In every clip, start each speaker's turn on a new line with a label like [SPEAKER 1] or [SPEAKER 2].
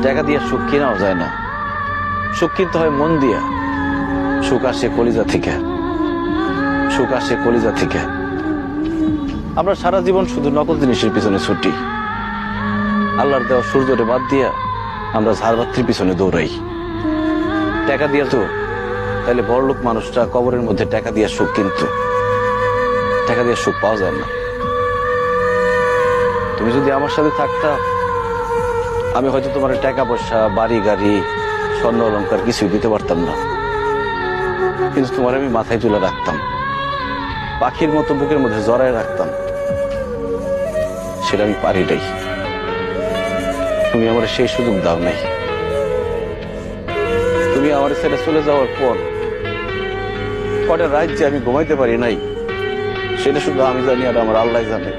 [SPEAKER 1] টাকা দিয়ে সুখ কেনাও যায় না, সুখ কিনতে হয় মন দিয়া। সুখ আসে কলিজা থেকে, সুখ আসে কলিজা থেকে। আমরা সারা জীবন শুধু নকল জিনিসের পিছনে ছুটি, আল্লাহর দেওয়া সূর্যরে বাদ দিয়া আমরা ঝাড়বাতির পিছনে দৌড়াই। টাকা দিয়া তো তাহলে বড়লোক মানুষটা কবরের মধ্যে টাকা দিয়া সুখ কিনতো, টাকা দিয়ে সুখ পাওয়া যায় না। তুমি যদি আমার সাথে থাকতা, আমি হয়তো তোমার টাকা পয়সা, বাড়ি গাড়ি, স্বর্ণ অলংকার কিছুই দিতে পারতাম না, কিন্তু তোমার আমি মাথায় তুলে রাখতাম, পাখির মতো বুকের মধ্যে জড়ায় রাখতাম। সেটা আমি পারি নাই, তুমি আমার সেই সুযোগ দাও নাই। তুমি আমার ছেড়ে চলে যাওয়ার পর কটা রাত যে আমি ঘুমাইতে পারি নাই, সেটা শুধু আমি জানি আর আমার আল্লাহ জানে।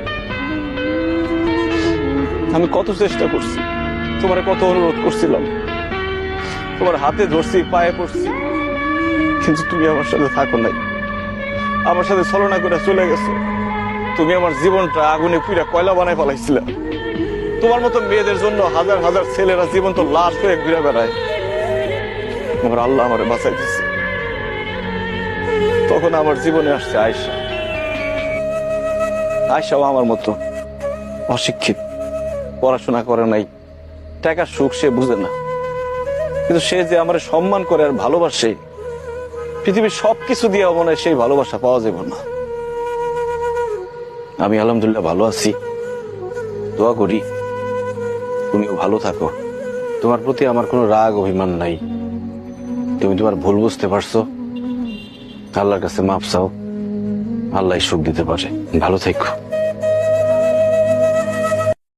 [SPEAKER 1] আমি কত চেষ্টা করছি, তোমার কত অনুরোধ করছিলাম, তোমার হাতে ধরছি, পায়ে পড়ছি, কিন্তু তুমি আমার সাথে থাকো নাই, আমার সাথে ছলনা করে চলে গেছো। তুমি আমার জীবনটা আগুনে পুড়া কয়লা বানায় ফেলাইছিলে। তোমার মতো মেয়েদের জন্য হাজার হাজার ছেলেরা জীবন তো লাশ হয়ে ঘুরে বেড়ায়। আমার আল্লাহ আমারে বাঁচাই দিচ্ছে। তখন আমার জীবনে আসছে আয়েশা। আয়েশাও আমার মতো অশিক্ষিত, পড়াশোনা করে নাই, টাকার সুখ সে বুঝে না, কিন্তু সে যে আমার সম্মান করে আর ভালোবাসে, পৃথিবীর সবকিছু দিয়ে মনে হয় সেই ভালোবাসা পাওয়া যাবে না। আমি আলহামদুলিল্লাহ ভালো আছি, দোয়া করি তুমিও ভালো থাকো। তোমার প্রতি আমার কোনো রাগ অভিমান নাই, তুমি তোমার ভুল বুঝতে পারছো, আল্লাহর কাছে মাফ চাও, আল্লাহ সুখ দিতে পারে। ভালো থেকো।